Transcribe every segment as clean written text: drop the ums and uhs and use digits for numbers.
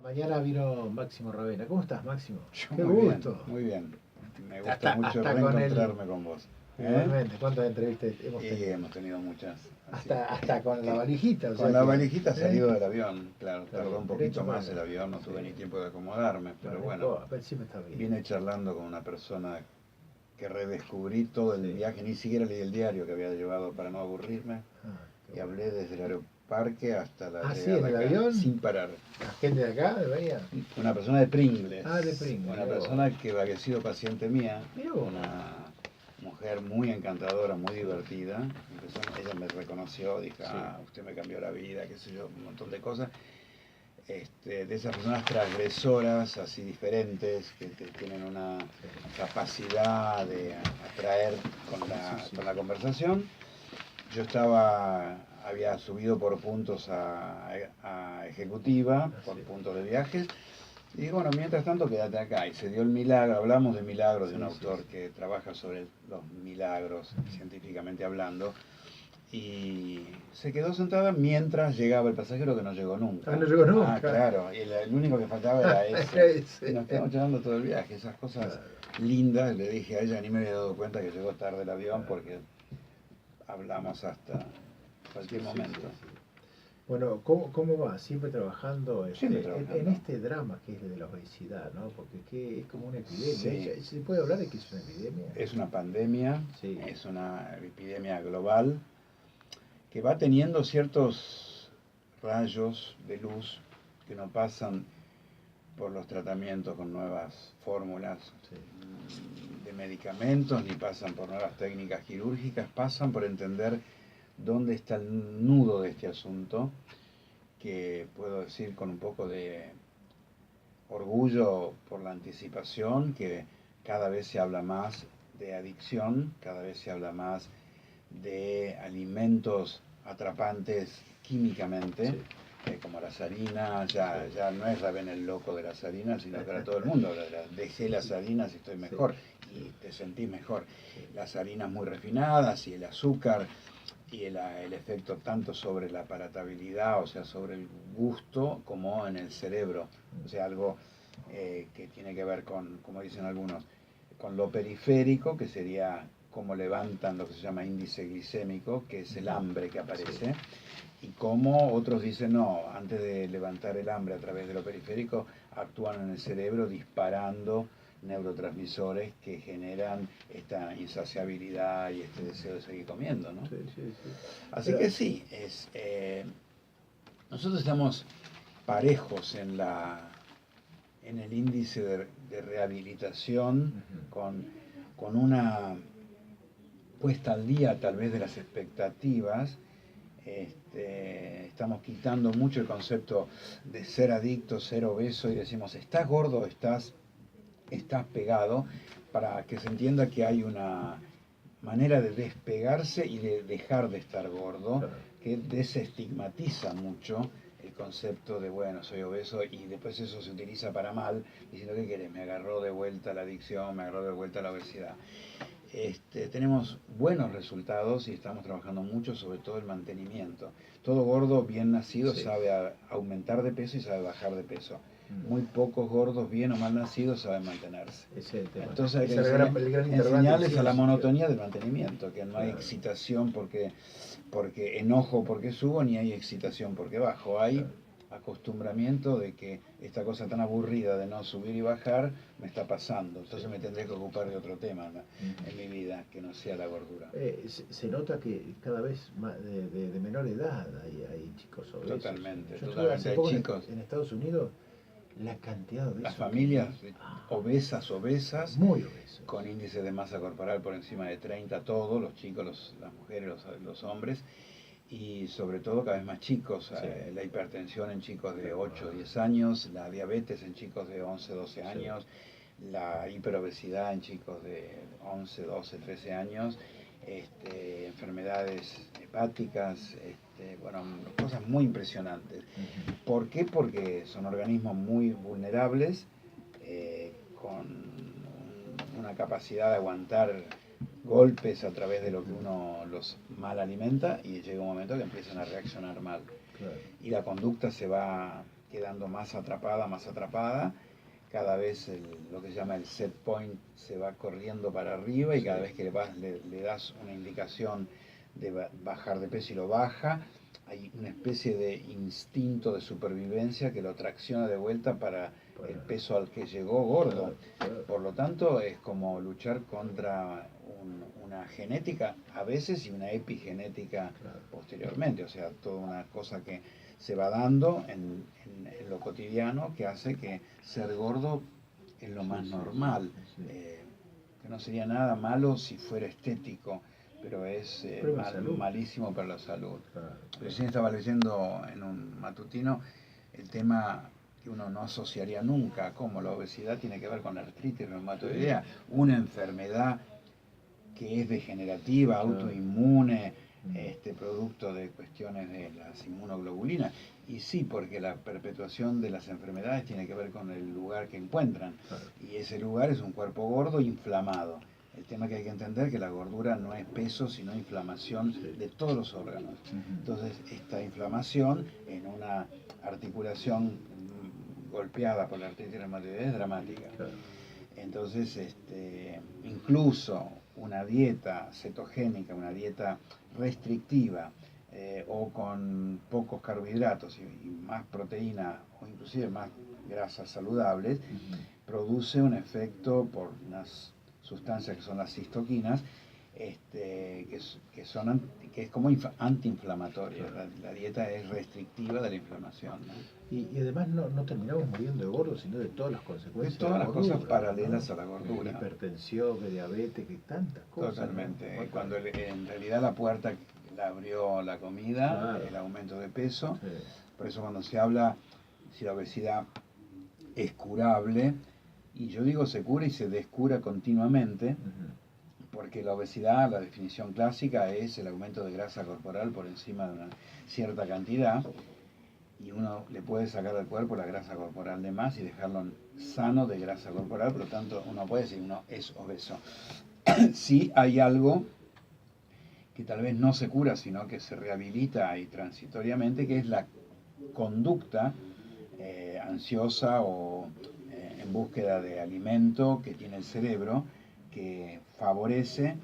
Mañana vino Máximo Ravena. ¿Cómo estás, Máximo? Yo Qué muy bien, gusto. muy bien. Me gusta Hasta, mucho hasta con él. reencontrarme con vos. Igualmente, ¿cuántas entrevistas hemos Y tenido? hemos tenido muchas. Así Hasta con la que valijita, o con sea la que. valijita ¿Eh? salido del avión, claro, Está tardó bien, un derecho poquito más mano. el avión, no tuve Sí. ni tiempo de acomodarme, pero bueno, Pero encima está bien. vine charlando con una persona que redescubrí todo el Sí. viaje, ni siquiera leí el diario que había llevado para no aburrirme, Qué y bueno. hablé desde el aeroparque hasta la Ah, sí, llegada en el acá, avión. sin parar. ¿La gente de acá, de Bahía? Una persona de Pringles, Ah, de Pringles, una mirá vos. persona que había sido paciente mía, Mirá vos. una mujer muy encantadora, muy divertida. Ella me reconoció, dijo, Sí. usted me cambió la vida, qué sé yo, un montón de cosas. De esas personas transgresoras, así diferentes, que tienen una capacidad de atraer con la conversación. Yo había subido por puntos a ejecutiva, por puntos de viajes, y digo, bueno, mientras tanto quédate acá. Y se dio el milagro, hablamos de milagros, de un autor que trabaja sobre los milagros, científicamente hablando, y se quedó sentada mientras llegaba el pasajero que no llegó nunca. Ah, no llegó nunca. Ah, claro, y el único que faltaba era ese. Ese. Y nos quedamos charlando todo el viaje, esas cosas lindas. Le dije a ella, ni me había dado cuenta que llegó tarde el avión porque hablamos hasta cualquier momento. Bueno, ¿cómo va? Siempre trabajando, Siempre trabajando. en este drama que es el de la obesidad, ¿no? Porque es como una epidemia. Sí. ¿Se puede hablar de que es una epidemia? Es una pandemia, Sí. es una epidemia global que va teniendo ciertos rayos de luz que no pasan por los tratamientos con nuevas fórmulas de medicamentos, ni pasan por nuevas técnicas quirúrgicas, pasan por entender dónde está el nudo de este asunto, que puedo decir con un poco de orgullo por la anticipación, que cada vez se habla más de adicción, cada vez se habla más de alimentos atrapantes químicamente, como las harinas, ya no es Raven el loco de las harinas, sino que ahora todo el mundo habla dejé las harinas y estoy mejor, y te sentís mejor. Las harinas muy refinadas y el azúcar y el efecto tanto sobre la palatabilidad, o sea, sobre el gusto, como en el cerebro, o sea, algo que tiene que ver con, como dicen algunos, con lo periférico, que sería cómo levantan lo que se llama índice glicémico, que es el hambre que aparece, y cómo otros dicen, no, antes de levantar el hambre a través de lo periférico, actúan en el cerebro disparando neurotransmisores que generan esta insaciabilidad y este deseo de seguir comiendo, ¿no? Así que sí, nosotros estamos parejos en el índice de rehabilitación, con una puesta al día tal vez de las expectativas. Estamos quitando mucho el concepto de ser adicto, ser obeso, y decimos, estás gordo, estás pegado, para que se entienda que hay una manera de despegarse y de dejar de estar gordo, que desestigmatiza mucho el concepto de, bueno, soy obeso, y después eso se utiliza para mal, diciendo, ¿qué querés? Me agarró de vuelta la adicción, me agarró de vuelta la obesidad. Tenemos buenos resultados y estamos trabajando mucho sobre todo el mantenimiento. Todo gordo bien nacido sabe aumentar de peso y sabe bajar de peso. Muy pocos gordos bien o mal nacidos saben mantenerse. Entonces hay que enseñarles a la monotonía del mantenimiento, que no hay excitación porque enojo porque subo, ni hay excitación porque bajo. Hay acostumbramiento de que esta cosa tan aburrida de no subir y bajar me está pasando, entonces me tendré que ocupar de otro tema en mi vida que no sea la gordura. Se nota que cada vez más de menor edad hay chicos obesos. Totalmente, Hace hay poco chicos. En Estados Unidos, la cantidad de obesos. Las familias obesas, muy obesas, con índice de masa corporal por encima de 30, todos, los chicos, las mujeres, los hombres, y sobre todo cada vez más chicos, la hipertensión en chicos de 8 o 10 años, la diabetes en chicos de 11 12 años, la hiperobesidad en chicos de 11 12 13 años, enfermedades hepáticas, bueno, cosas muy impresionantes. ¿Por qué? Porque son organismos muy vulnerables, con una capacidad de aguantar golpes a través de lo que uno los mal alimenta, y llega un momento que empiezan a reaccionar mal. Y la conducta se va quedando más atrapada. Cada vez lo que se llama el set point se va corriendo para arriba y cada vez que le das una indicación de bajar de peso y lo baja, hay una especie de instinto de supervivencia que lo tracciona de vuelta para el peso al que llegó gordo. Por lo tanto, es como luchar contra una genética a veces y una epigenética posteriormente, o sea, toda una cosa que se va dando en lo cotidiano que hace que ser gordo es lo más normal, que no sería nada malo si fuera estético, pero es malísimo para la salud. Recién estaba leyendo en un matutino el tema que uno no asociaría nunca, como la obesidad tiene que ver con la artritis reumatoidea, una enfermedad que es degenerativa, autoinmune, producto de cuestiones de las inmunoglobulinas. Y sí, porque la perpetuación de las enfermedades tiene que ver con el lugar que encuentran. Y ese lugar es un cuerpo gordo inflamado. El tema que hay que entender es que la gordura no es peso, sino inflamación de todos los órganos. Entonces, esta inflamación en una articulación golpeada por la artritis reumatoidea es dramática. Entonces, incluso una dieta cetogénica, una dieta restrictiva o con pocos carbohidratos y más proteína o inclusive más grasas saludables, produce un efecto por unas sustancias que son las cistoquinas, que es como antiinflamatoria. La dieta es restrictiva de la inflamación, ¿no? Y además no terminamos muriendo de gordos, sino de todas las consecuencias. De todas las gordura, cosas paralelas a la gordura. Hipertensión, diabetes, que tantas cosas. Totalmente. ¿No? Cuando en realidad la puerta la abrió la comida, el aumento de peso. Por eso cuando se habla si la obesidad es curable, y yo digo se cura y se descura continuamente, porque la obesidad, la definición clásica es el aumento de grasa corporal por encima de una cierta cantidad, y uno le puede sacar del cuerpo la grasa corporal de más y dejarlo sano de grasa corporal, por lo tanto uno puede decir uno es obeso. Sí hay algo que tal vez no se cura, sino que se rehabilita ahí transitoriamente, que es la conducta ansiosa o en búsqueda de alimento que tiene el cerebro, que favorece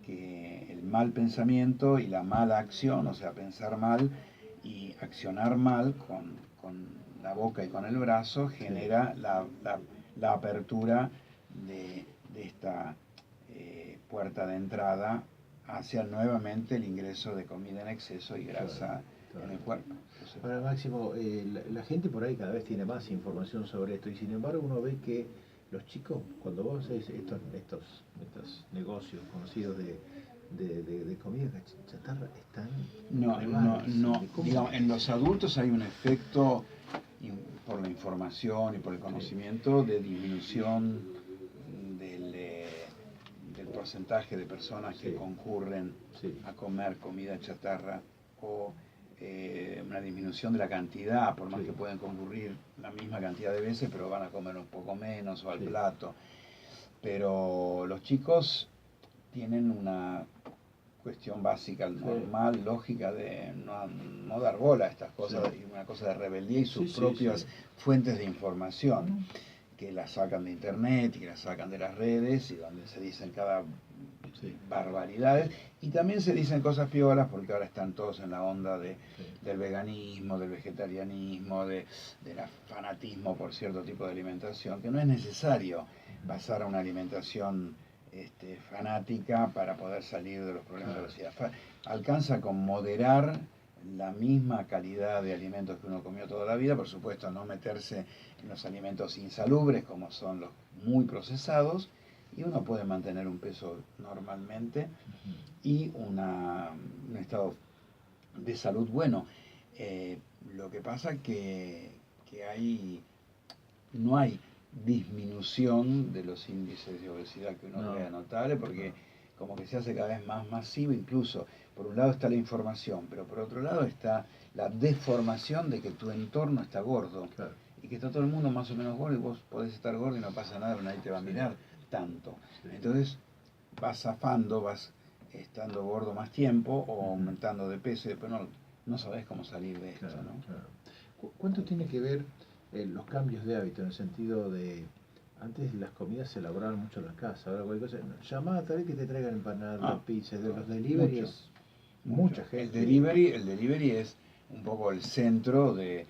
que el mal pensamiento y la mala acción, o sea, pensar mal y accionar mal con la boca y con el brazo, genera la apertura de esta puerta de entrada hacia nuevamente el ingreso de comida en exceso y grasa en el cuerpo. Entonces, ahora, Máximo, la gente por ahí cada vez tiene más información sobre esto y sin embargo uno ve que los chicos, cuando vos haces estos negocios conocidos de comida chatarra, están... Digamos, en los adultos hay un efecto por la información y por el conocimiento de disminución del porcentaje de personas que concurren a comer comida chatarra o una disminución de la cantidad, por más que pueden concurrir la misma cantidad de veces, pero van a comer un poco menos o al plato. Pero los chicos tienen una cuestión básica, normal, lógica de no dar bola a estas cosas, y una cosa de rebeldía y sus propias fuentes de información, que las sacan de internet y que las sacan de las redes y donde se dicen cada barbaridades, y también se dicen cosas piolas porque ahora están todos en la onda del veganismo, del vegetarianismo, del fanatismo por cierto tipo de alimentación, que no es necesario pasar a una alimentación fanática para poder salir de los problemas de la obesidad. Alcanza con moderar la misma calidad de alimentos que uno comió toda la vida, por supuesto no meterse en los alimentos insalubres como son los muy procesados, y uno puede mantener un peso normalmente y un estado de salud bueno. Lo que pasa que no hay disminución de los índices de obesidad que uno vea notable, porque como que se hace cada vez más masivo, incluso por un lado está la información, pero por otro lado está la deformación de que tu entorno está gordo, y que está todo el mundo más o menos gordo y vos podés estar gordo y no pasa nada, nadie te va a mirar tanto. Entonces vas zafando, vas estando gordo más tiempo o aumentando de peso y después no sabés cómo salir de esto, ¿no? ¿Cuánto tiene que ver los cambios de hábito en el sentido de antes las comidas se elaboraban mucho en la casa, ahora cualquier cosa, llamá a tal vez que te traigan empanadas, pizza, de los delivery mucho, es mucha mucho. gente. El delivery es un poco el centro de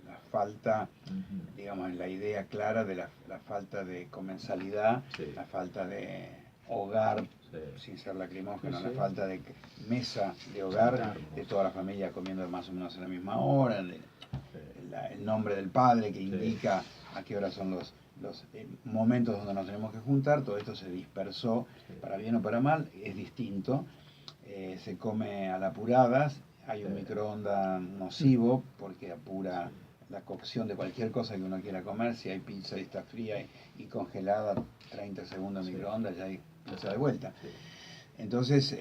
la falta, Ujú. digamos, la idea clara de la falta de comensalidad, Sí, la falta de hogar, sí, sin ser lacrimógeno, sí, la sí. falta de mesa de hogar, de Sentarnos. toda la familia comiendo más o menos a la misma hora, Sí, el nombre del padre que sí, indica a qué hora son los momentos donde nos tenemos que juntar, todo esto se dispersó, sí, para bien o para mal, es distinto, se come a la apuradas, hay un sí, microondas nocivo porque apura sí, la cocción de cualquier cosa que uno quiera comer, si hay pizza y está fría y congelada, 30 segundos en sí, microondas ya hay pizza de vuelta. sí, Entonces,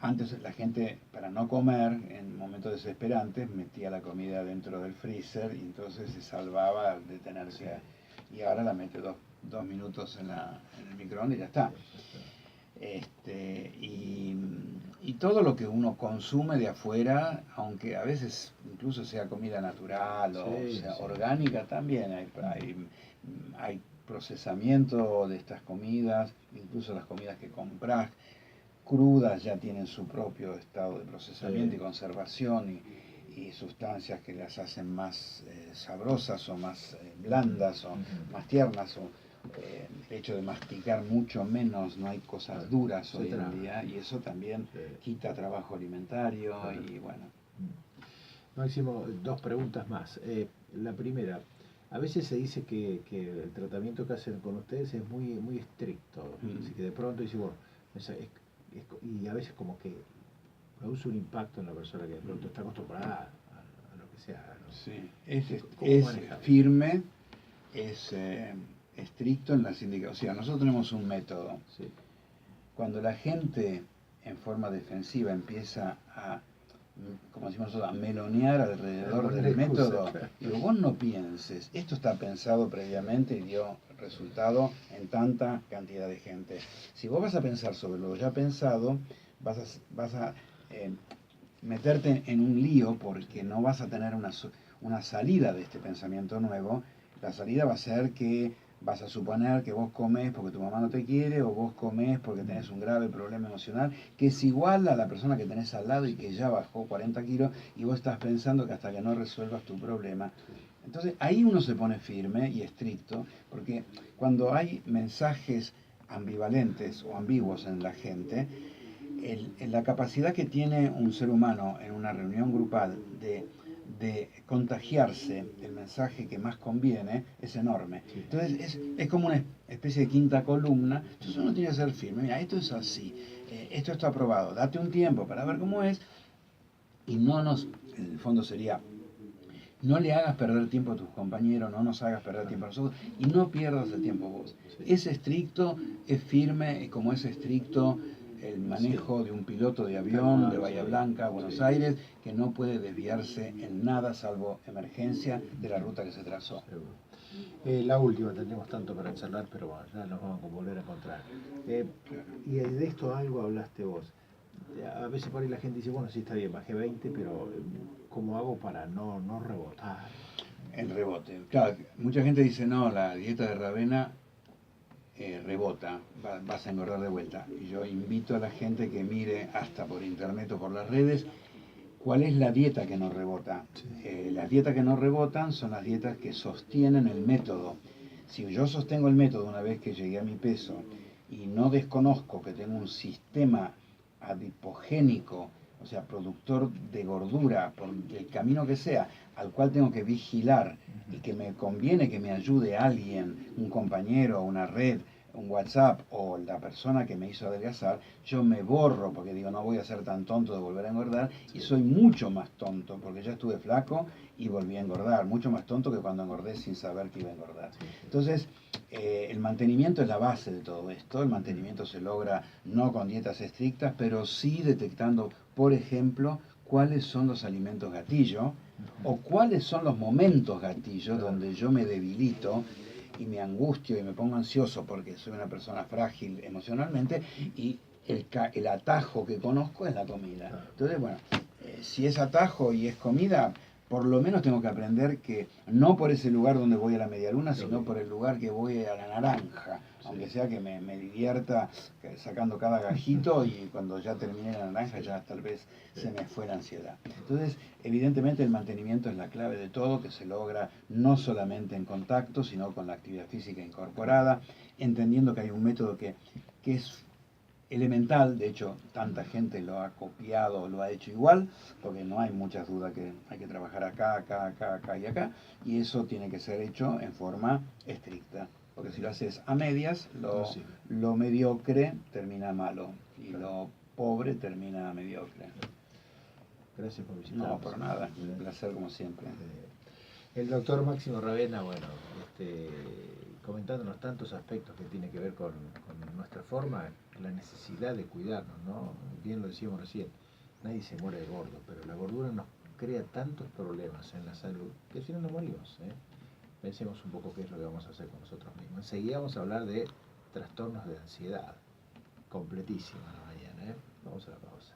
antes la gente, para no comer, en momentos desesperantes, metía la comida dentro del freezer y entonces se salvaba al sí, detenerse. Y ahora la mete 2 minutos en el microondas y ya está. ya está. Y todo lo que uno consume de afuera, aunque a veces incluso sea comida natural o Sí, sea sí. orgánica, también hay procesamiento de estas comidas, incluso las comidas que compras crudas ya tienen su propio estado de procesamiento Sí. y conservación y sustancias que las hacen más sabrosas o más blandas o Ujú. más tiernas o el hecho de masticar mucho menos, no hay cosas Claro, duras se hoy en traba. día y eso también Sí, quita trabajo alimentario claro. y bueno. Máximo, dos preguntas más. La primera, a veces se dice que el tratamiento que hacen con ustedes es muy, muy estricto. Mm. Así que de pronto dice, bueno, y a veces como que produce un impacto en la persona que de pronto está acostumbrada a lo que sea, ¿no? Sí, ¿Cómo es manejar? firme, es estricto en las indicaciones. O sea, nosotros tenemos un método. Sí, Cuando la gente en forma defensiva empieza a, como decimos nosotros, a melonear a alrededor poner del excusa, método, claro. digo, vos no pienses, esto está pensado previamente y dio resultado en tanta cantidad de gente. Si vos vas a pensar sobre lo ya pensado, vas a eh, meterte en un lío porque no vas a tener una salida de este pensamiento nuevo. La salida va a ser que vas a suponer que vos comes porque tu mamá no te quiere o vos comes porque tenés un grave problema emocional que es igual a la persona que tenés al lado y que ya bajó 40 kilos y vos estás pensando que hasta que no resuelvas tu problema. Entonces ahí uno se pone firme y estricto porque cuando hay mensajes ambivalentes o ambiguos en la gente, la capacidad que tiene un ser humano en una reunión grupal de contagiarse el mensaje que más conviene es enorme. Sí, Entonces es como una especie de quinta columna. Entonces uno tiene que ser firme. Mira, esto es así. Esto está aprobado. Date un tiempo para ver cómo es. Y en el fondo sería, no le hagas perder tiempo a tus compañeros, no nos hagas perder claro, tiempo a nosotros y no pierdas el tiempo vos. sí, Es estricto, es firme, como es estricto el sí, manejo de un piloto de tal avión de cual, Bahía sí, Blanca a Buenos sí, Aires, que no puede desviarse en nada salvo emergencia de la ruta que se trazó. seguro. La última, tendríamos tanto para charlar, pero bueno, ya nos vamos a volver a encontrar. Claro. Y de esto algo hablaste vos. A veces por ahí la gente dice, bueno, sí está bien, bajé 20, pero ¿cómo hago para no rebotar? El rebote. Claro, mucha gente dice, no, la dieta de Ravena rebota, vas a engordar de vuelta. Y yo invito a la gente que mire hasta por internet o por las redes cuál es la dieta que no rebota. Sí, Las dietas que no rebotan son las dietas que sostienen el método. Si yo sostengo el método una vez que llegué a mi peso y no desconozco que tengo un sistema adipogénico, o sea, productor de gordura, por el camino que sea, al cual tengo que vigilar y que me conviene que me ayude alguien, un compañero, una red, un WhatsApp o la persona que me hizo adelgazar, yo me borro porque digo, no voy a ser tan tonto de volver a engordar y sí, soy mucho más tonto porque ya estuve flaco y volví a engordar, mucho más tonto que cuando engordé sin saber que iba a engordar. sí, sí. Entonces, el mantenimiento es la base de todo esto, el mantenimiento se logra no con dietas estrictas, pero sí detectando, por ejemplo, cuáles son los alimentos gatillo o cuáles son los momentos gatillo Claro, donde yo me debilito y me angustio y me pongo ansioso porque soy una persona frágil emocionalmente y el atajo que conozco es la comida. claro. Entonces, bueno, Si es atajo y es comida, por lo menos tengo que aprender que no por ese lugar donde voy a la media luna, sino por el lugar que voy a la naranja. Aunque sea que me divierta sacando cada gajito y cuando ya termine la naranja ya tal vez se me fue la ansiedad. Entonces, evidentemente el mantenimiento es la clave de todo, que se logra no solamente en contacto, sino con la actividad física incorporada, entendiendo que hay un método que es elemental, de hecho tanta gente lo ha copiado, lo ha hecho igual, porque no hay muchas dudas que hay que trabajar acá, acá, acá, acá y acá, y eso tiene que ser hecho en forma estricta, porque si lo haces a medias, lo mediocre termina malo y lo pobre termina mediocre. Gracias por visitarnos. No, por nada, un placer como siempre. El doctor Máximo Ravena, bueno, comentándonos tantos aspectos que tiene que ver con nuestra forma, la necesidad de cuidarnos, ¿no? Bien lo decíamos recién, nadie se muere de gordo, pero la gordura nos crea tantos problemas en la salud que si no nos morimos, ¿eh? Pensemos un poco qué es lo que vamos a hacer con nosotros mismos. Enseguida vamos a hablar de trastornos de ansiedad, completísima la mañana, ¿eh? Vamos a la pausa.